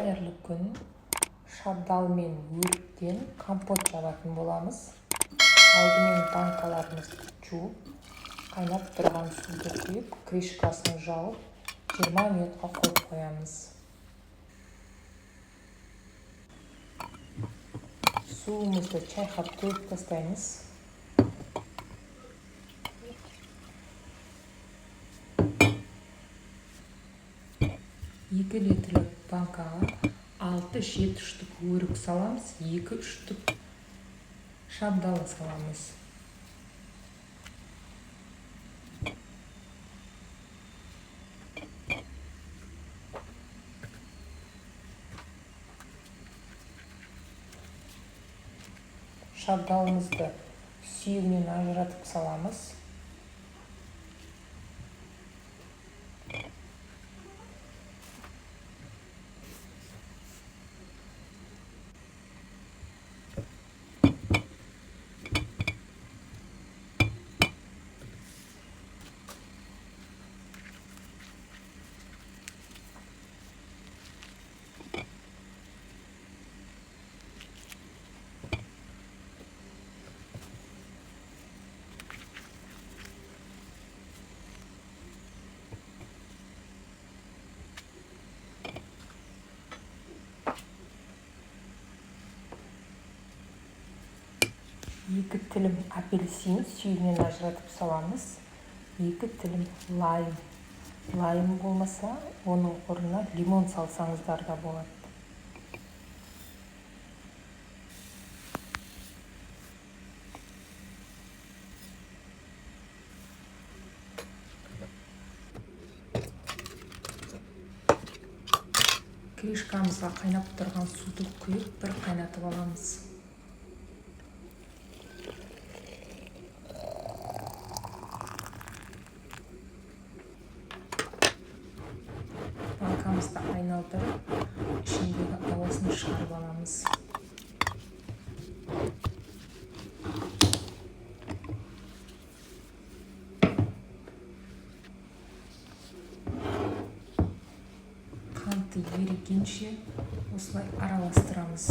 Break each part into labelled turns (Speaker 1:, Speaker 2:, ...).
Speaker 1: қайырлы күн. Шабдал мен өріктен компот жабатын боламыз. Алдымен банкаларымызды жуып, қайнап тұрған суды құйып, крышкасын жауып, 20 минутқа қойып қоямыз. Суымызды чайқап төгіп тастаймыз. 2 литрлік банкаға 6-7 штук өрік саламыз, 2-3 штук шабдалы саламыз. Шабдалымызды сүйегінен ажыратып саламыз. Екі тілім апельсин сүйегінен ажыратып саламыз. 2 тілім лайм. Лайм болмаса, оның орнына лимон салсаңыздар да болады. Крышкамызға қайнап тұрған суды құйып, бір қайнатып аламыз. Банкамызды айналдырып, ішіндегі ауасын шығарып аламыз. Қанты ерігенше осылай араластырамыз.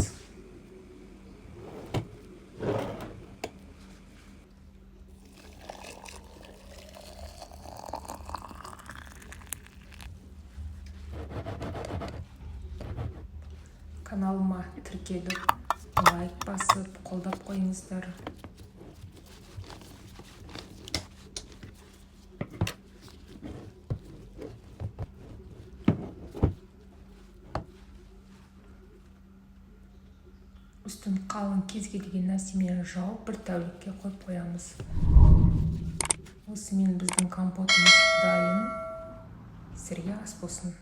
Speaker 1: Каналыма тіркеліп, лайк басып, қолдап қойыңыздар. Үстін қалың кез келген нәрсемен жауып, бір тәулікке қойып қоямыз. Осымен біздің компотымыз дайын. Сіздерге ас болсын.